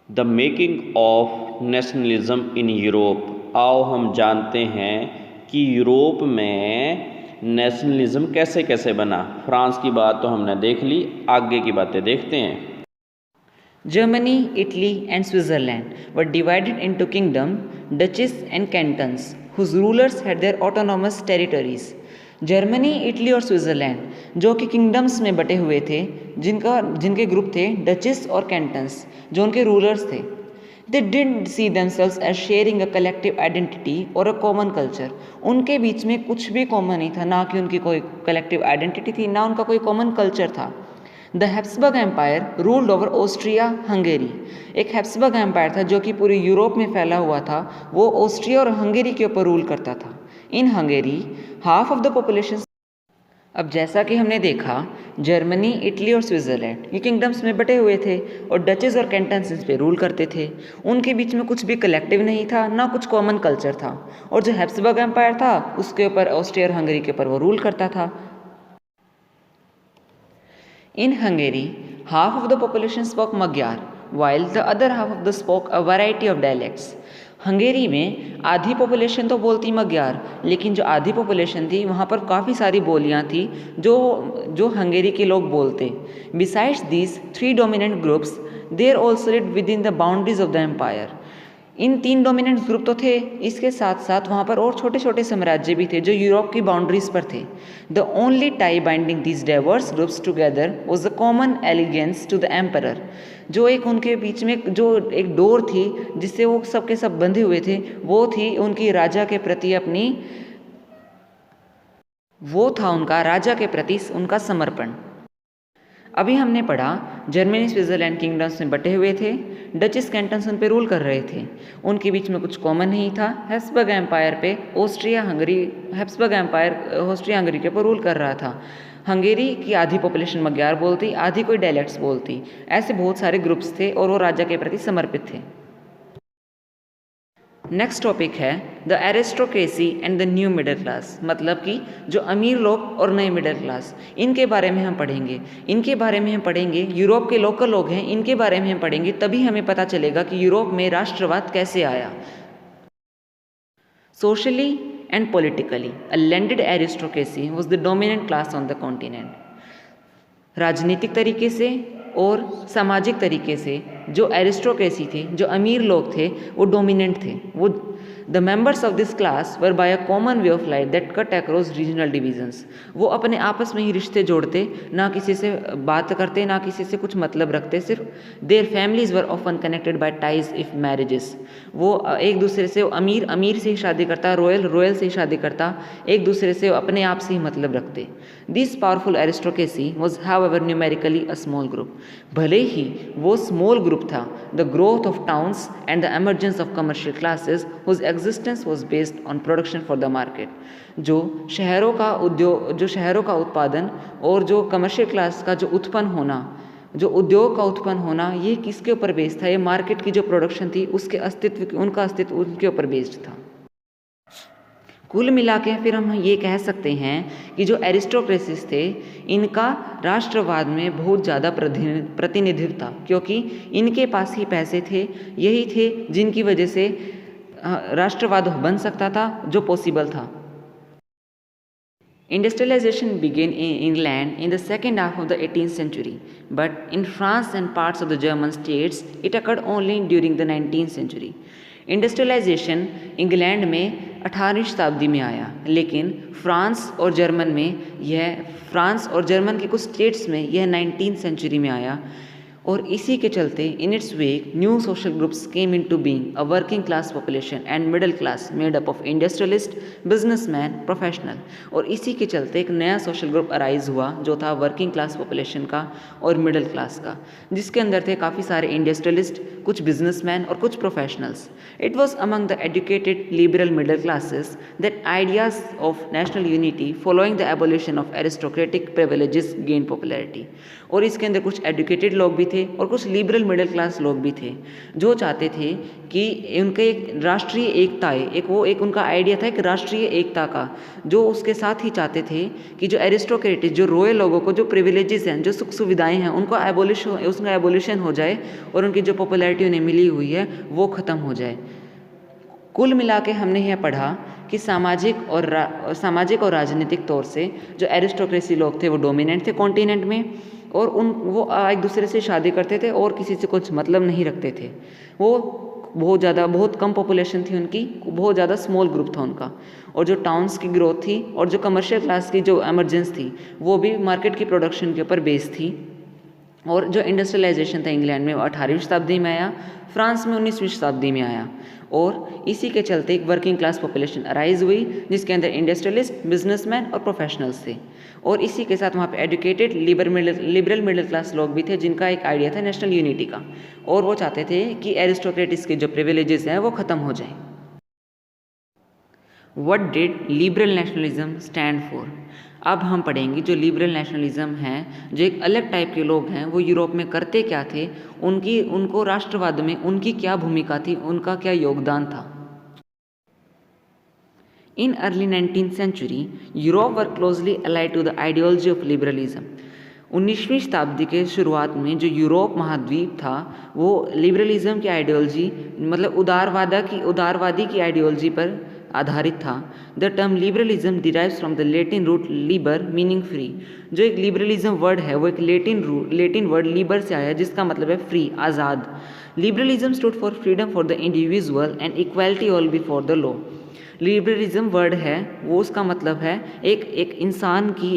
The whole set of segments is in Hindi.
The making of nationalism in Europe. आओ हम जानते हैं कि यूरोप में नेशनलिज्म कैसे कैसे बना। फ्रांस की बात तो हमने देख ली, आगे की बातें देखते हैं। Germany, Italy, and Switzerland were divided into kingdom, duchies, and cantons, whose rulers had their autonomous territories. Germany, Italy और स्विट्ज़रलैंड जो कि किंगडम्स में बटे हुए थे, जिनके ग्रुप थे डचेस और कैंटन्स, जो उनके रूलर्स थे। They didn't see themselves as sharing a collective identity or a common culture। उनके बीच में कुछ भी कॉमन नहीं था, ना कि उनकी कोई कलेक्टिव आइडेंटिटी थी, ना उनका कोई कॉमन कल्चर था। The Habsburg empire ruled over Austria Hungary. एक हैब्सबर्ग एम्पायर था जो कि पूरे यूरोप में फैला हुआ था, वो ऑस्ट्रिया और हंगेरी के ऊपर रूल करता था। In Hungary half of the population. अब जैसा कि हमने देखा, जर्मनी, इटली और स्विट्ज़रलैंड ये किंगडम्स में बटे हुए थे और डचेस और कैंटन्स इस पे रूल करते थे। उनके बीच में कुछ भी कलेक्टिव नहीं था, ना कुछ कॉमन कल्चर था। और जो हैब्सबर्ग एम्पायर था उसके ऊपर ऑस्ट्रिया और हंगरी के ऊपर वो रूल करता था। In Hungary, half of the population spoke Magyar, while the other half of the spoke a variety of dialects. Hungary में आधी पॉपुलेशन तो बोलती मग्यार, लेकिन जो आधी पॉपुलेशन थी वहाँ पर काफ़ी सारी बोलियाँ थी जो जो हंगेरी के लोग बोलते। Besides these three dominant groups there also lived within the boundaries of the empire. इन तीन डोमिनेंट ग्रुप तो थे, इसके साथ साथ वहाँ पर और छोटे छोटे साम्राज्य भी थे जो यूरोप की बाउंड्रीज पर थे। The only tie binding these diverse groups together was the common allegiance to the emperor. जो एक उनके बीच में जो एक डोर थी जिससे वो सब के सब बंधे हुए थे, वो थी उनकी राजा के प्रति अपनी, वो था उनका राजा के प्रति उनका समर्पण। अभी हमने पढ़ा जर्मनी, स्विट्ज़रलैंड किंगडम्स में बटे हुए थे, डचेस कैंटन्स उन पे रूल कर रहे थे, उनके बीच में कुछ कॉमन नहीं था। हैब्सबर्ग एम्पायर पे Austria Hungary, Habsburg empire Austria Hungary के ऊपर रूल कर रहा था। हंगेरी की आधी पॉपुलेशन मग्यार बोलती, आधी कोई डायलेक्ट्स बोलती। ऐसे बहुत सारे ग्रुप्स थे और वो राजा के प्रति समर्पित थे। नेक्स्ट टॉपिक है the aristocracy and the new middle class, मतलब कि जो अमीर लोग और नए मिडिल क्लास, इनके बारे में हम पढ़ेंगे। इनके बारे में हम पढ़ेंगे, यूरोप के लोकल लोग हैं, इनके बारे में हम पढ़ेंगे, तभी हमें पता चलेगा कि यूरोप में राष्ट्रवाद कैसे आया। Socially and politically a landed aristocracy was the dominant class on the continent. राजनीतिक तरीके से और सामाजिक तरीके से जो एरिस्टोक्रेसी थे, जो अमीर लोग थे, वो डोमिनेंट थे। वो the members of this class were by a common way of life that cut across regional divisions. वो अपने आपस में ही रिश्ते जोड़ते, ना किसी से बात करते, ना किसी से कुछ मतलब रखते, सिर्फ their families were often connected by ties if marriages. वो एक दूसरे से, अमीर अमीर से ही शादी करता, रॉयल रॉयल से ही शादी करता, एक दूसरे से अपने आप से ही मतलब रखते। This powerful aristocracy was however numerically a small group. भले ही वो स्मॉल ग्रुप था, the growth of towns and the emergence of commercial classes whose existence was based on production for the market. जो शहरों का उद्योग, जो शहरों का उत्पादन और जो कमर्शियल क्लास का जो उत्पन्न होना, जो उद्योग का उत्पन्न होना, ये किसके ऊपर बेस्ड था? ये मार्केट की जो प्रोडक्शन थी उसके अस्तित्व, उनका अस्तित्व उनके ऊपर बेस्ड था। कुल मिला के फिर हम ये कह सकते हैं कि जो एरिस्टोक्रेसीज थे, इनका राष्ट्रवाद में बहुत ज़्यादा प्रतिनिधित्व था, क्योंकि इनके पास ही पैसे थे, यही थे जिनकी वजह से राष्ट्रवाद बन सकता था, जो पॉसिबल था। Industrialization began in England in the second half of the 18th century, but in France and parts of the German states, it occurred only during the 19th century. Industrialisation England में 18वीं शताब्दी में आया, लेकिन फ्रांस और जर्मन के कुछ स्टेट्स में यह 19th सेंचुरी में आया। और इसी के चलते in its wake new social groups came into being a working class population and middle class made up of industrialist, businessman, professional. और इसी के चलते एक नया सोशल ग्रुप अराइज हुआ जो था वर्किंग क्लास पॉपुलेशन का और मिडिल क्लास का, जिसके अंदर थे काफ़ी सारे इंडस्ट्रियलिस्ट, कुछ बिजनेसमैन और कुछ professionals. It was among the educated liberal middle classes that ideas of national unity following the abolition of aristocratic privileges gain popularity. और इसके अंदर कुछ एजुकेटेड लोग भी थे और कुछ लिबरल मिडिल क्लास लोग भी थे, जो चाहते थे कि उनके एक राष्ट्रीय एकता है, एक उनका आइडिया था एक राष्ट्रीय एकता का, जो उसके साथ ही चाहते थे कि जो एरिस्टोक्रेटिक, जो रॉयल लोगों को जो प्रिविलेजेस हैं, जो सुख सुविधाएं हैं, उसका एबोलिशन हो जाए और उनकी जो पॉपुलैरिटी उन्हें मिली हुई है वो ख़त्म हो जाए। कुल मिला के हमने यह पढ़ा कि सामाजिक और राजनीतिक तौर से जो एरिस्टोक्रेसी लोग थे वो डोमिनेंट थे कॉन्टिनेंट में, और वो एक दूसरे से शादी करते थे और किसी से कुछ मतलब नहीं रखते थे। वो बहुत कम पॉपुलेशन थी उनकी, बहुत ज़्यादा स्मॉल ग्रुप था उनका, और जो टाउन्स की ग्रोथ थी और जो कमर्शियल क्लास की जो एमरजेंस थी वो भी मार्केट की प्रोडक्शन के ऊपर बेस थी। और जो इंडस्ट्रियलाइजेशन था इंग्लैंड में वो 18वीं शताब्दी में आया, फ्रांस में 19वीं शताब्दी में आया, और इसी के चलते एक वर्किंग क्लास पॉपुलेशन अराइज हुई जिसके अंदर इंडस्ट्रियलिस्ट, बिजनेसमैन और प्रोफेशनल्स थे। और इसी के साथ वहाँ पे एजुकेटेड लिबरल मिडिल क्लास लोग भी थे जिनका एक आइडिया था नेशनल यूनिटी का, और वो चाहते थे कि एरिस्टोक्रेटिक्स के जो प्रिविलेजेस हैं वो ख़त्म हो जाएं। What did liberal nationalism stand for? अब हम पढ़ेंगे जो लिबरल नेशनलिज्म है, जो एक अलग टाइप के लोग हैं, वो यूरोप में करते क्या थे, उनको राष्ट्रवाद में उनकी क्या भूमिका थी, उनका क्या योगदान था। In early 19th century, Europe were closely allied to the ideology of liberalism. 19वीं शताब्दी के शुरुआत में जो यूरोप महाद्वीप था वो लिबरलिज्म की आइडियोलॉजी, मतलब उदारवादी की आइडियोलॉजी पर आधारित था। The term liberalism derives from the Latin root liber meaning free. जो एक लिबरलिज्म वर्ड है वो एक लेटिन वर्ड लिबर से आया जिसका मतलब है free, Azad. Liberalism stood for freedom for the individual and equality all before the law. Liberalism word है वो उसका मतलब है एक इंसान की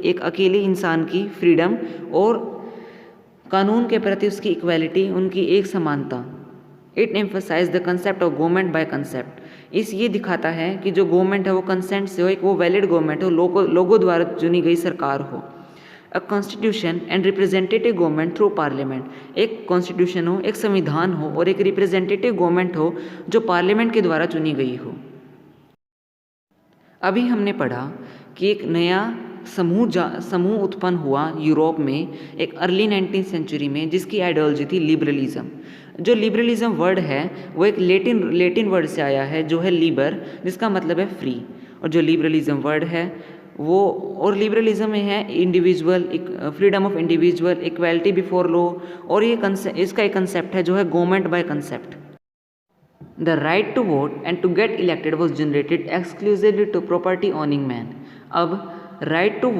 एक अकेले इंसान की फ्रीडम और कानून के प्रति उसकी इक्वालिटी, उनकी एक समानता। It emphasise the concept of government by concept. ये दिखाता है कि जो गवर्नमेंट है वो कंसेंट से हो, एक वो वैलिड गवर्नमेंट हो, लोगों द्वारा चुनी गई सरकार हो। A constitution and representative government through parliament. एक कॉन्स्टिट्यूशन हो, एक संविधान हो और एक रिप्रेजेंटेटिव गवर्नमेंट हो जो पार्लियामेंट के द्वारा चुनी गई हो। अभी हमने पढ़ा कि एक नया समूह उत्पन्न हुआ यूरोप में एक अर्ली 19th सेंचुरी में जिसकी आइडियोलॉजी थी लिबरलिज्म। जो लिबरलिज्म वर्ड है वो एक लेटिन वर्ड से आया है जो है लिबर, जिसका मतलब है फ्री। और जो लिबरलिज्म वर्ड है वो, और लिबरलिज्म में है individual, freedom of individual, equality before law, और इसका एक कंसेप्ट है जो है government by concept. The right to vote and to get elected was generated exclusively to property owning man. अब राइट टू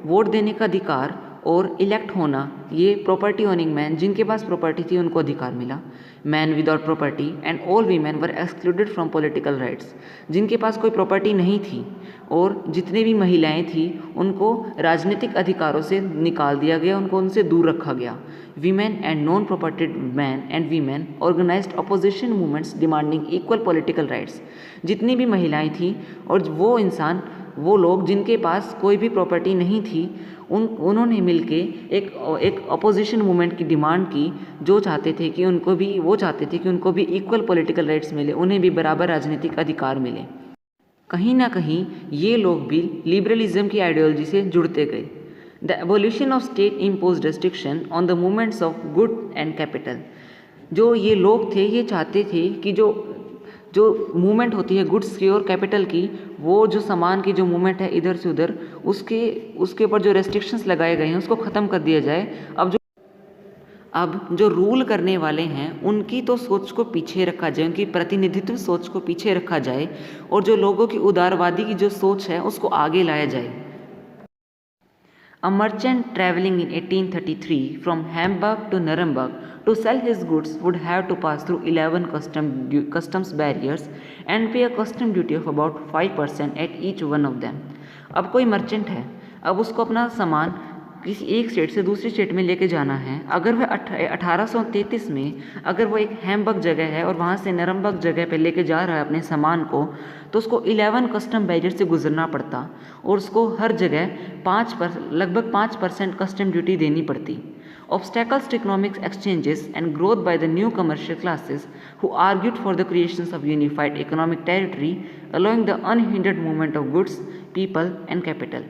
वोट देने का अधिकार और इलेक्ट होना, ये प्रॉपर्टी ओनिंग मैन, जिनके पास प्रॉपर्टी थी उनको अधिकार मिला। Man without property and all women were excluded from political rights. जिनके पास कोई प्रॉपर्टी नहीं थी और जितने भी महिलाएं थी उनको राजनीतिक अधिकारों से निकाल दिया गया, उनको उनसे दूर रखा गया। Women and non propertied man and women organised opposition movements demanding equal political rights. जितनी भी महिलाएं थी और वो लोग जिनके पास कोई भी प्रॉपर्टी नहीं थी, उन्होंने मिलके एक अपोजिशन मूवमेंट की डिमांड की, वो चाहते थे कि उनको भी इक्वल पॉलिटिकल राइट्स मिले, उन्हें भी बराबर राजनीतिक अधिकार मिले। कहीं ना कहीं ये लोग भी लिबरलिज्म की आइडियोलॉजी से जुड़ते गए। The abolition of state impose restriction on the movements of good and capital. जो ये लोग थे ये चाहते थे कि जो मूवमेंट होती है गुड्स की और कैपिटल की, वो जो सामान की जो मूवमेंट है इधर से उधर, उसके ऊपर जो रेस्ट्रिक्शंस लगाए गए हैं उसको ख़त्म कर दिया जाए। अब जो रूल करने वाले हैं उनकी तो सोच को पीछे रखा जाए, उनकी प्रतिनिधित्व सोच को पीछे रखा जाए और जो लोगों की उदारवादी की जो सोच है उसको आगे लाया जाए। A merchant traveling in 1833 from Hamburg to Nuremberg to sell his goods would have to pass through 11 customs barriers and pay a custom duty of about 5% at each one of them. अब कोई मर्चेंट है, अब उसको अपना सामान किसी एक स्टेट से दूसरी स्टेट में लेके जाना है। अगर वह 1833 में अगर वो एक हैम्बर्ग जगह है और वहाँ से नरम्बर्ग जगह पे लेके जा रहा है अपने सामान को, तो उसको 11 कस्टम बैरियर से गुजरना पड़ता और उसको हर जगह लगभग 5% कस्टम ड्यूटी देनी पड़ती। Obstacles to economic exchanges and growth by the new commercial classes who argued for the creation of unified economic territory allowing the unhindered movement of goods, people and capital.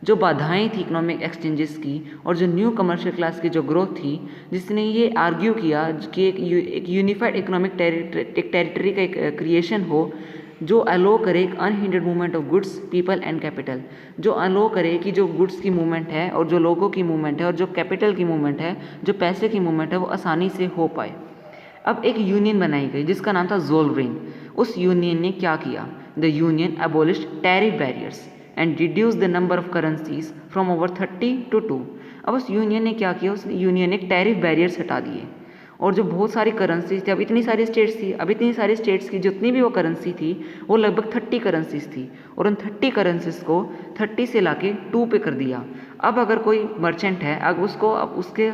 जो बाधाएं थी इकोनॉमिक एक्सचेंजेस की और जो न्यू कमर्शियल क्लास की जो ग्रोथ थी, जिसने ये आर्ग्यू किया कि एक यूनिफाइड इकोनॉमिक टेरिटरी का एक क्रिएशन हो जो अलो करे एक unhindered movement of goods, people and capital, जो अलो करे कि जो गुड्स की मूवमेंट है और जो लोगों की मूवमेंट है और जो कैपिटल की मूवमेंट है, जो पैसे की मूवमेंट है, वो आसानी से हो पाए। अब एक यूनियन बनाई गई जिसका नाम था ज़ोलरेन। उस यूनियन ने क्या किया? The union abolished tariff barriers and reduce the number of currencies from over 30 to 2। अब उस यूनियन ने क्या किया? उस यूनियन ने टैरिफ बैरियर्स हटा दिए और जो बहुत सारी करेंसीज थी, अब इतनी सारी स्टेट्स थी, अब इतनी सारी स्टेट्स की जितनी भी वो करेंसी थी वो लगभग 30 करेंसीज थी और उन 30 करेंसीज को 30 से लाके 2 पे कर दिया। अब अगर कोई मर्चेंट है, अब उसके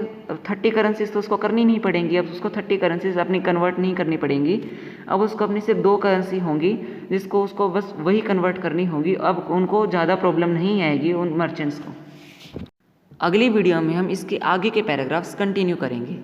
30 करेंसीज तो उसको करनी नहीं पड़ेंगी, अब उसको 30 करेंसीज अपनी कन्वर्ट नहीं करनी पड़ेंगी, अब उसको अपनी सिर्फ 2 करेंसी होंगी जिसको उसको बस वही कन्वर्ट करनी होगी। अब उनको ज़्यादा प्रॉब्लम नहीं आएगी उन मर्चेंट्स को। अगली वीडियो में हम इसके आगे के पैराग्राफ्स कंटिन्यू करेंगे।